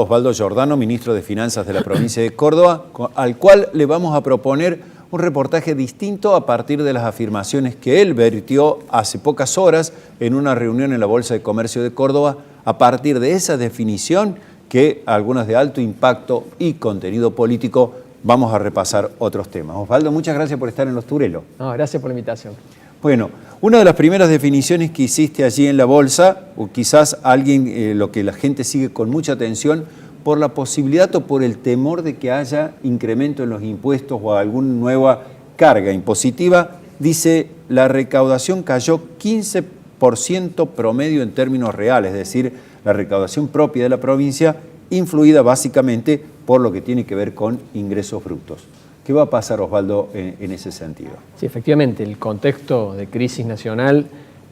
Osvaldo Giordano, ministro de Finanzas de la provincia de Córdoba, al cual le vamos a proponer un reportaje distinto a partir de las afirmaciones que él vertió hace pocas horas en una reunión en la Bolsa de Comercio de Córdoba, a partir de esa definición que algunas de alto impacto y contenido político. Vamos a repasar otros temas. Osvaldo, muchas gracias por estar en Los Turelos. No, gracias por la invitación. Bueno, una de las primeras definiciones que hiciste allí en la bolsa, o quizás alguien, lo que la gente sigue con mucha atención, por la posibilidad o por el temor de que haya incremento en los impuestos o alguna nueva carga impositiva, dice: la recaudación cayó 15% promedio en términos reales, es decir, la recaudación propia de la provincia, influida básicamente por lo que tiene que ver con ingresos brutos. ¿Qué va a pasar, Osvaldo, en ese sentido? Sí, efectivamente, el contexto de crisis nacional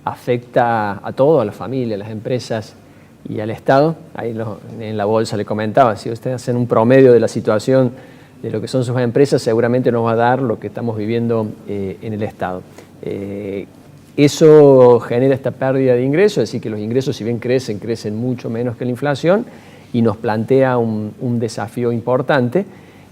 afecta a todo, a la familia, a las empresas y al Estado. Ahí en la bolsa le comentaba, si ustedes hacen un promedio de la situación de lo que son sus empresas, seguramente nos va a dar lo que estamos viviendo en el Estado. Eso genera esta pérdida de ingresos, es decir, que los ingresos, si bien crecen mucho menos que la inflación, y nos plantea un desafío importante,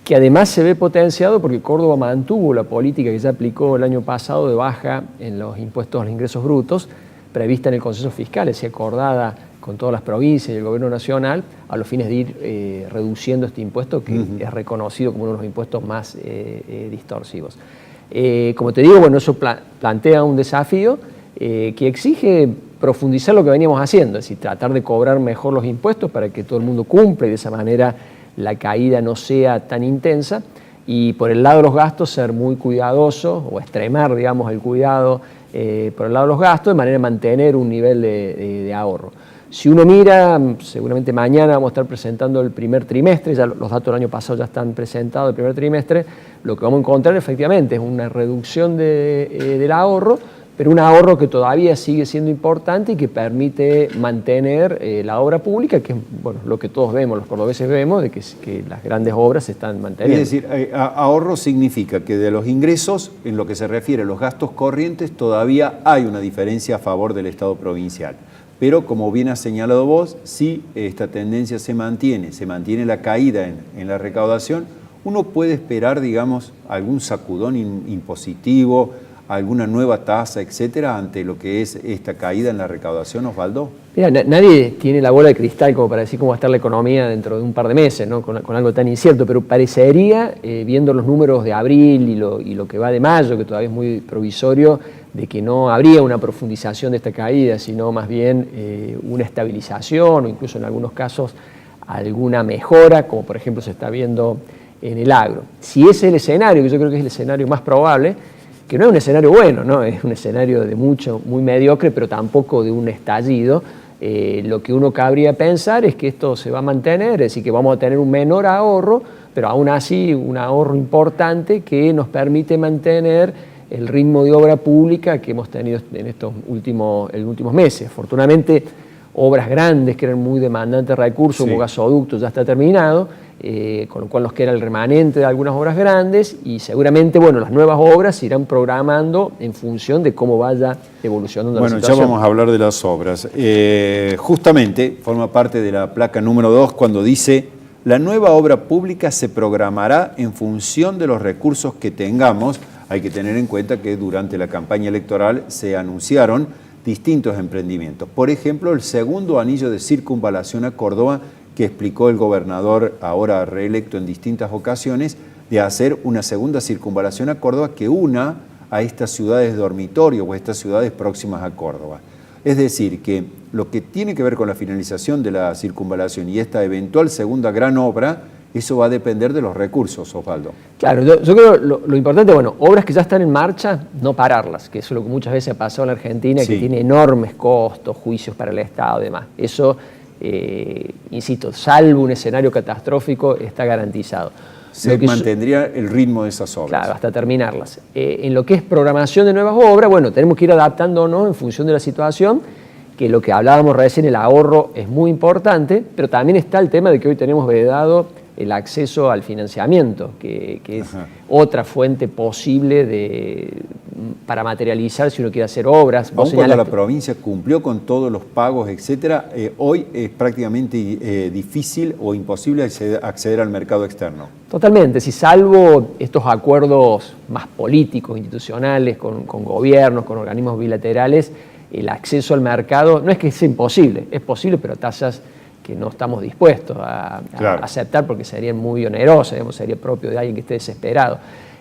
que además se ve potenciado porque Córdoba mantuvo la política que ya aplicó el año pasado de baja en los impuestos a los ingresos brutos, prevista en el Consenso Fiscal, es decir, acordada con todas las provincias y el Gobierno Nacional, a los fines de ir reduciendo este impuesto que es reconocido como uno de los impuestos más distorsivos. Como te digo, bueno, eso plantea un desafío que exige profundizar lo que veníamos haciendo, es decir, tratar de cobrar mejor los impuestos para que todo el mundo cumpla y de esa manera la caída no sea tan intensa, y por el lado de los gastos ser muy cuidadoso o extremar, digamos, el cuidado por el lado de los gastos, de manera de mantener un nivel de ahorro. Si uno mira, seguramente mañana vamos a estar presentando el primer trimestre, ya los datos del año pasado ya están presentados, el primer trimestre, lo que vamos a encontrar efectivamente es una reducción del ahorro, pero un ahorro que todavía sigue siendo importante y que permite mantener la obra pública, que es bueno, lo que todos vemos, los cordobeses vemos, de que las grandes obras se están manteniendo. Es decir, ahorro significa que de los ingresos, en lo que se refiere a los gastos corrientes, todavía hay una diferencia a favor del Estado provincial. Pero como bien has señalado vos, si esta tendencia se mantiene la caída en la recaudación, uno puede esperar, digamos, algún sacudón impositivo, alguna nueva tasa, etcétera, ante lo que es esta caída en la recaudación, Osvaldo. Mira, nadie tiene la bola de cristal como para decir cómo va a estar la economía dentro de un par de meses, ¿no? con algo tan incierto, pero parecería, viendo los números de abril y lo que va de mayo, que todavía es muy provisorio, de que no habría una profundización de esta caída, sino más bien una estabilización o incluso en algunos casos alguna mejora, como por ejemplo se está viendo en el agro. Si ese es el escenario, que yo creo que es el escenario más probable, que no es un escenario bueno, ¿no? Es un escenario de muy mediocre, pero tampoco de un estallido. Lo que uno cabría pensar es que esto se va a mantener, es decir, que vamos a tener un menor ahorro, pero aún así un ahorro importante que nos permite mantener el ritmo de obra pública que hemos tenido en estos últimos meses. Afortunadamente, obras grandes que eran muy demandantes de recursos, como gasoductos, ya está terminado, con lo cual nos queda el remanente de algunas obras grandes y seguramente, bueno, las nuevas obras se irán programando en función de cómo vaya evolucionando la situación. Bueno, ya vamos a hablar de las obras. Justamente forma parte de la placa número 2 cuando dice: la nueva obra pública se programará en función de los recursos que tengamos. Hay que tener en cuenta que durante la campaña electoral se anunciaron distintos emprendimientos. Por ejemplo, el segundo anillo de circunvalación a Córdoba, que explicó el gobernador, ahora reelecto en distintas ocasiones, de hacer una segunda circunvalación a Córdoba que una a estas ciudades dormitorio o estas ciudades próximas a Córdoba. Es decir, que lo que tiene que ver con la finalización de la circunvalación y esta eventual segunda gran obra, eso va a depender de los recursos, Osvaldo. Claro, yo creo lo importante, bueno, obras que ya están en marcha, no pararlas, que eso es lo que muchas veces ha pasado en la Argentina, que tiene enormes costos, juicios para el Estado y demás. Eso, insisto, salvo un escenario catastrófico, está garantizado. Se mantendría el ritmo de esas obras. Claro, hasta terminarlas. En lo que es programación de nuevas obras, bueno, tenemos que ir adaptándonos en función de la situación, que lo que hablábamos recién, el ahorro es muy importante, pero también está el tema de que hoy tenemos vedado el acceso al financiamiento, que es otra fuente posible para materializar si uno quiere hacer obras. Aún cuando la provincia cumplió con todos los pagos, etcétera, hoy es prácticamente difícil o imposible acceder al mercado externo. Totalmente, si salvo estos acuerdos más políticos, institucionales, con gobiernos, con organismos bilaterales, el acceso al mercado no es que sea imposible, es posible, pero a tasas que no estamos dispuestos a aceptar porque serían muy onerosas, digamos, sería propio de alguien que esté desesperado.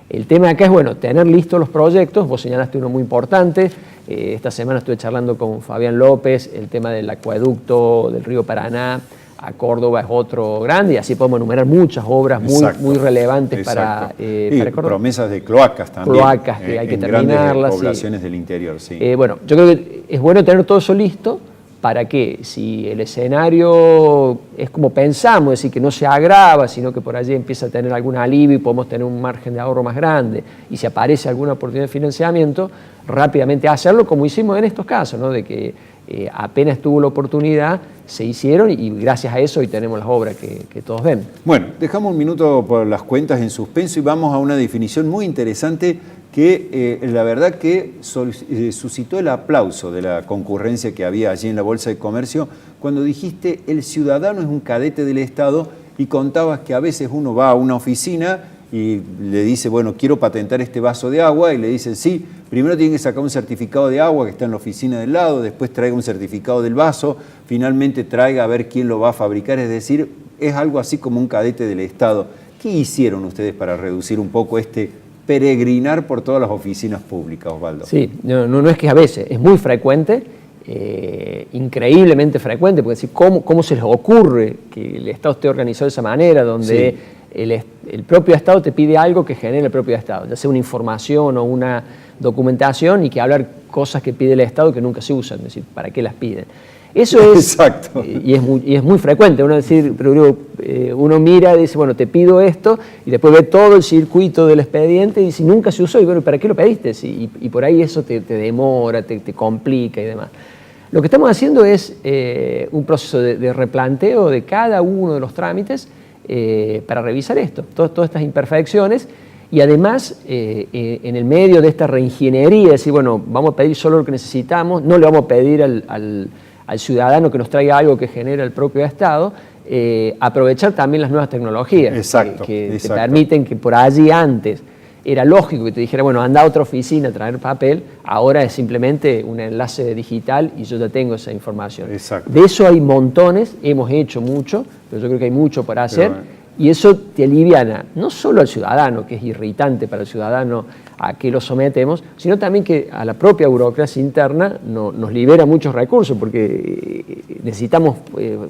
El tema acá es, bueno, tener listos los proyectos. Vos señalaste uno muy importante. Esta semana estuve charlando con Fabián López, el tema del acueducto del río Paraná a Córdoba es otro grande, y así podemos enumerar muchas obras muy relevantes para Córdoba. Promesas de cloacas también. Cloacas que hay que terminarlas. Grandes poblaciones del interior, sí. Bueno, yo creo que es bueno tener todo eso listo para que, si el escenario es como pensamos, es decir, que no se agrava, sino que por allí empieza a tener algún alivio y podemos tener un margen de ahorro más grande, y si aparece alguna oportunidad de financiamiento, rápidamente hacerlo, como hicimos en estos casos, ¿no? De que apenas tuvo la oportunidad, se hicieron, y gracias a eso hoy tenemos las obras que todos ven. Bueno, dejamos un minuto por las cuentas en suspenso y vamos a una definición muy interesante que la verdad que suscitó el aplauso de la concurrencia que había allí en la Bolsa de Comercio cuando dijiste el ciudadano es un cadete del Estado, y contabas que a veces uno va a una oficina y le dice, bueno, quiero patentar este vaso de agua, y le dicen, sí, primero tiene que sacar un certificado de agua que está en la oficina del lado, después traiga un certificado del vaso, finalmente traiga a ver quién lo va a fabricar, es decir, es algo así como un cadete del Estado. ¿Qué hicieron ustedes para reducir un poco este peregrinar por todas las oficinas públicas, Osvaldo? Sí, no es que a veces, es muy frecuente, increíblemente frecuente, porque decir, ¿cómo se les ocurre que el Estado esté organizado de esa manera, donde sí, el propio Estado te pide algo que genera el propio Estado, ya sea una información o una documentación, y que hablar cosas que pide el Estado que nunca se usan, es decir, ¿para qué las piden? Eso es, exacto. Y es muy frecuente, uno mira y dice, bueno, te pido esto, y después ve todo el circuito del expediente y dice, nunca se usó, y bueno, ¿para qué lo pediste? Y por ahí eso te demora, te complica y demás. Lo que estamos haciendo es un proceso de replanteo de cada uno de los trámites para revisar esto, todas estas imperfecciones, y además en el medio de esta reingeniería, decir, bueno, vamos a pedir solo lo que necesitamos, no le vamos a pedir al ciudadano que nos traiga algo que genera el propio Estado, aprovechar también las nuevas tecnologías que te permiten que por allí antes era lógico que te dijera, bueno, anda a otra oficina a traer papel, ahora es simplemente un enlace digital y yo ya tengo esa información. Exacto. De eso hay montones, hemos hecho mucho, pero yo creo que hay mucho por hacer, y eso te aliviana no solo al ciudadano, que es irritante para el ciudadano a que lo sometemos, sino también que a la propia burocracia interna nos libera muchos recursos, porque necesitamos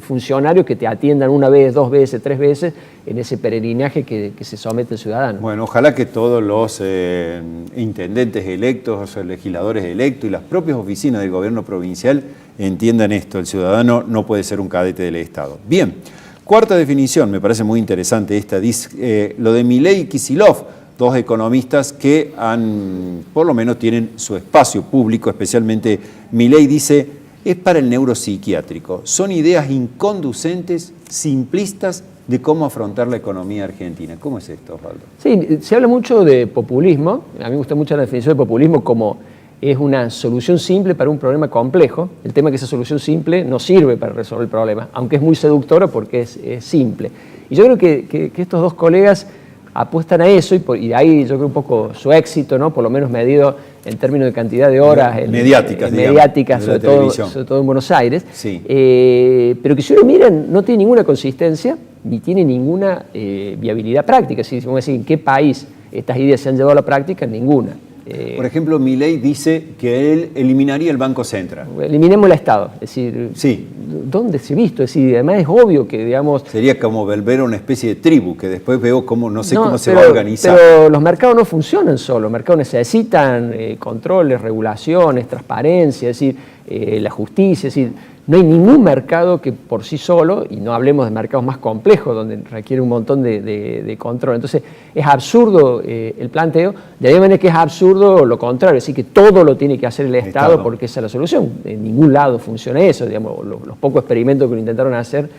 funcionarios que te atiendan una vez, dos veces, tres veces en ese peregrinaje que se somete el ciudadano. Bueno, ojalá que todos los intendentes electos, legisladores electos y las propias oficinas del gobierno provincial entiendan esto, el ciudadano no puede ser un cadete del Estado. Bien, cuarta definición, me parece muy interesante esta, dice, lo de Milei y Kicillof, dos economistas que por lo menos tienen su espacio público, especialmente Milei dice, es para el neuropsiquiátrico. Son ideas inconducentes, simplistas de cómo afrontar la economía argentina. ¿Cómo es esto, Osvaldo? Sí, se habla mucho de populismo. A mí me gusta mucho la definición de populismo como es una solución simple para un problema complejo. El tema es que esa solución simple no sirve para resolver el problema, aunque es muy seductora porque es simple. Y yo creo que estos dos colegas apuestan a eso, y de ahí yo creo un poco su éxito, ¿no? Por lo menos medido en términos de cantidad de horas mediáticas, sobre todo en Buenos Aires, sí. Pero que si uno mira no tiene ninguna consistencia ni tiene ninguna viabilidad práctica. Si vamos a decir en qué país estas ideas se han llevado a la práctica, ninguna. Por ejemplo, Milei dice que él eliminaría el Banco Central. Eliminemos el Estado, es decir, sí. ¿Dónde se ha visto? Es decir, además es obvio que, digamos... Sería como volver a una especie de tribu, que después veo cómo, no sé cómo se va a organizar. Pero los mercados no funcionan solo, los mercados necesitan controles, regulaciones, transparencia, es decir, la justicia, es decir, no hay ningún mercado que por sí solo, y no hablemos de mercados más complejos, donde requiere un montón de control. Entonces, es absurdo el planteo, de alguna manera que es absurdo lo contrario, es decir, que todo lo tiene que hacer el Estado porque esa es la solución. En ningún lado funciona eso, digamos, los pocos experimentos que lo intentaron hacer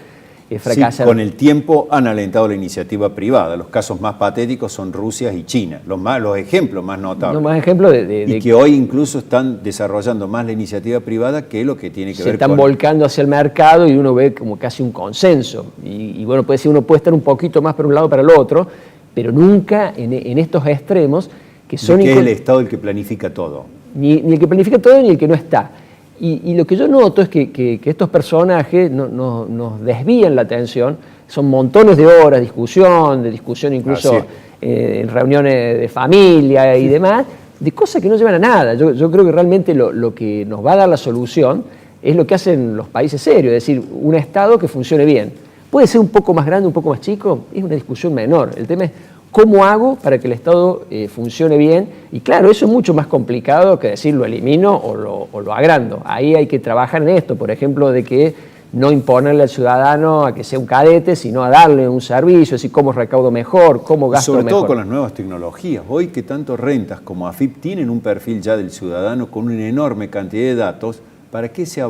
fracasaron. Sí, con el tiempo han alentado la iniciativa privada. Los casos más patéticos son Rusia y China, los ejemplos más notables. Los más ejemplos y que hoy incluso están desarrollando más la iniciativa privada que lo que tiene que ver con... Se están volcando hacia el mercado y uno ve como casi un consenso. Y bueno, puede decir, uno puede estar un poquito más para un lado o para el otro, pero nunca en estos extremos que son... que es el Estado el que planifica todo. Ni el que planifica todo ni el que no está. Y lo que yo noto es que estos personajes nos desvían la atención, son montones de horas de discusión incluso en reuniones de familia y demás, de cosas que no llevan a nada. Yo creo que realmente lo que nos va a dar la solución es lo que hacen los países serios, es decir, un Estado que funcione bien. Puede ser un poco más grande, un poco más chico, es una discusión menor. El tema es cómo hago para que el Estado funcione bien. Y claro, eso es mucho más complicado que decir lo elimino o lo agrando. Ahí hay que trabajar en esto, por ejemplo, de que no imponerle al ciudadano a que sea un cadete, sino a darle un servicio, es decir, cómo recaudo mejor, cómo gasto mejor. Sobre todo con las nuevas tecnologías. Hoy que tanto rentas como AFIP tienen un perfil ya del ciudadano con una enorme cantidad de datos, ¿para qué se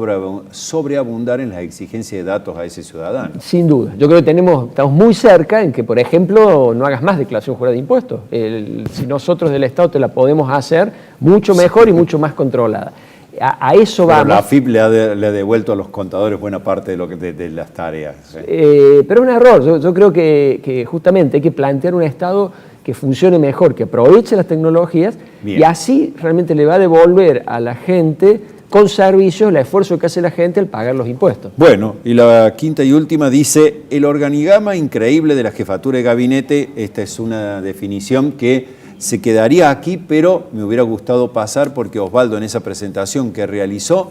sobreabundar en las exigencias de datos a ese ciudadano? Sin duda. Yo creo que estamos muy cerca en que, por ejemplo, no hagas más declaración jurada de impuestos. Si nosotros del Estado te la podemos hacer mucho mejor y mucho más controlada. A eso vamos. Pero la AFIP le ha devuelto a los contadores buena parte de las tareas. Pero es un error. Yo creo que justamente hay que plantear un Estado que funcione mejor, que aproveche las tecnologías. Bien. Y así realmente le va a devolver a la gente con servicios el esfuerzo que hace la gente al pagar los impuestos. Bueno, y la quinta y última dice, el organigrama increíble de la jefatura de gabinete, esta es una definición que se quedaría aquí, pero me hubiera gustado pasar porque Osvaldo en esa presentación que realizó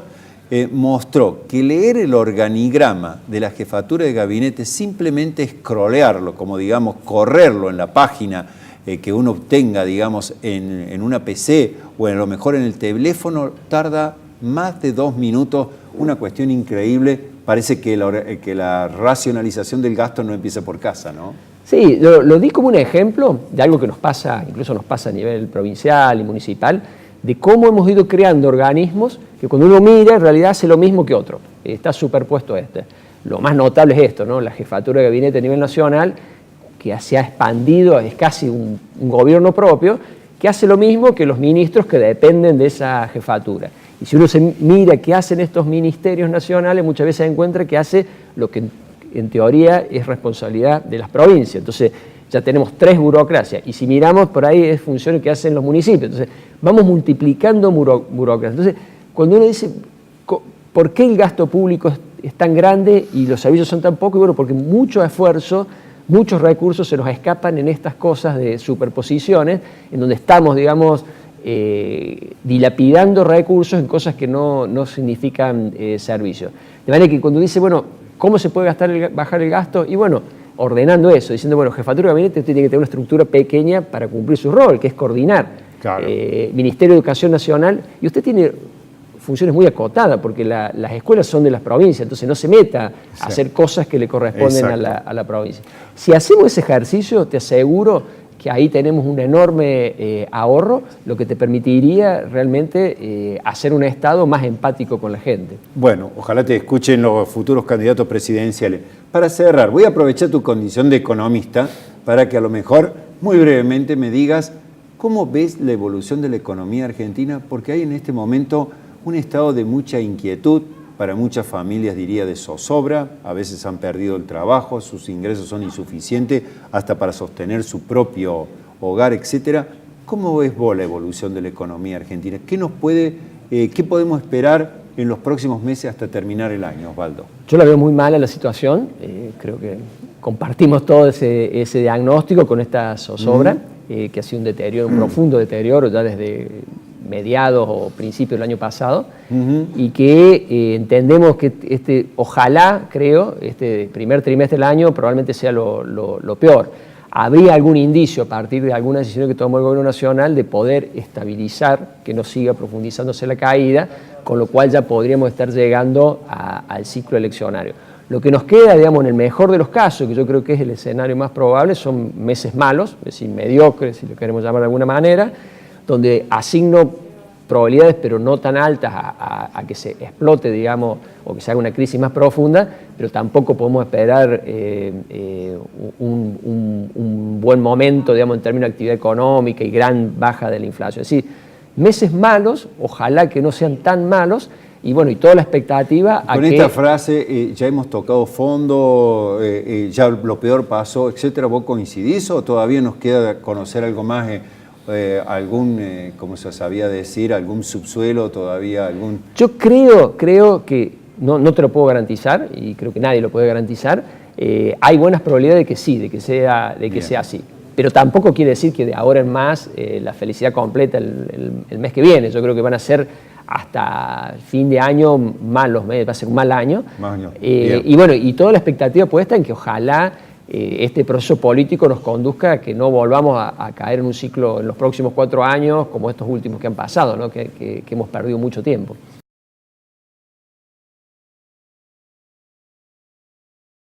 mostró que leer el organigrama de la jefatura de gabinete, simplemente scrollearlo, como digamos, correrlo en la página que uno obtenga, digamos, en una PC o a lo mejor en el teléfono, tarda más de 2 minutos, una cuestión increíble. Parece que la racionalización del gasto no empieza por casa, ¿no? Sí, lo di como un ejemplo de algo que nos pasa, incluso nos pasa a nivel provincial y municipal, de cómo hemos ido creando organismos que cuando uno mira en realidad hace lo mismo que otro, está superpuesto a este. Lo más notable es esto, ¿no? La jefatura de gabinete a nivel nacional, que se ha expandido, es casi un gobierno propio, que hace lo mismo que los ministros que dependen de esa jefatura. Y si uno se mira qué hacen estos ministerios nacionales, muchas veces se encuentra que hace lo que en teoría es responsabilidad de las provincias. Entonces ya tenemos 3 burocracias. Y si miramos por ahí es funciones que hacen los municipios. Entonces vamos multiplicando burocracias. Entonces cuando uno dice, ¿por qué el gasto público es tan grande y los servicios son tan pocos? Y bueno, porque mucho esfuerzo, muchos recursos se nos escapan en estas cosas de superposiciones, en donde estamos, digamos, dilapidando recursos en cosas que no significan servicios. De manera que cuando dice, bueno, ¿cómo se puede bajar el gasto? Y bueno, ordenando eso, diciendo, bueno, jefatura de gabinete usted tiene que tener una estructura pequeña para cumplir su rol, que es coordinar. Claro. Ministerio de Educación Nacional, y usted tiene funciones muy acotadas, porque las escuelas son de las provincias, entonces no se meta a hacer cosas que le corresponden a la provincia. Si hacemos ese ejercicio, te aseguro que ahí tenemos un enorme ahorro, lo que te permitiría realmente hacer un Estado más empático con la gente. Bueno, ojalá te escuchen los futuros candidatos presidenciales. Para cerrar, voy a aprovechar tu condición de economista para que a lo mejor, muy brevemente, me digas cómo ves la evolución de la economía argentina, porque hay en este momento un estado de mucha inquietud, para muchas familias diría de zozobra, a veces han perdido el trabajo, sus ingresos son insuficientes hasta para sostener su propio hogar, etc. ¿Cómo ves vos la evolución de la economía argentina? ¿Qué podemos esperar en los próximos meses hasta terminar el año, Osvaldo? Yo la veo muy mala la situación, creo que compartimos todo ese diagnóstico con esta zozobra, que ha sido un deterioro, un profundo deterioro ya desde mediados o principios del año pasado, y que entendemos que ojalá, creo, este primer trimestre del año probablemente sea lo peor. Habría algún indicio a partir de alguna decisión que tomó el gobierno nacional de poder estabilizar, que no siga profundizándose la caída, con lo cual ya podríamos estar llegando al ciclo eleccionario. Lo que nos queda, digamos, en el mejor de los casos, que yo creo que es el escenario más probable, son meses malos, es decir, mediocres, si lo queremos llamar de alguna manera, donde asigno probabilidades, pero no tan altas a que se explote, digamos, o que se haga una crisis más profunda, pero tampoco podemos esperar un buen momento, digamos, en términos de actividad económica y gran baja de la inflación. Es decir, meses malos, ojalá que no sean tan malos, y bueno, y toda la expectativa a Con que... esta frase, ya hemos tocado fondo, ya lo peor pasó, etcétera, ¿vos coincidís o todavía nos queda conocer algo más, algún, como se sabía decir, algún subsuelo, todavía algún... Yo creo que, no te lo puedo garantizar, y creo que nadie lo puede garantizar, hay buenas probabilidades de que sí, de que sea así. Pero tampoco quiere decir que de ahora en más la felicidad completa el mes que viene. Yo creo que van a ser hasta fin de año malos meses, va a ser un mal año. Y bueno, y toda la expectativa puesta en que ojalá este proceso político nos conduzca a que no volvamos a caer en un ciclo en los próximos 4 años como estos últimos que han pasado, ¿no? que hemos perdido mucho tiempo.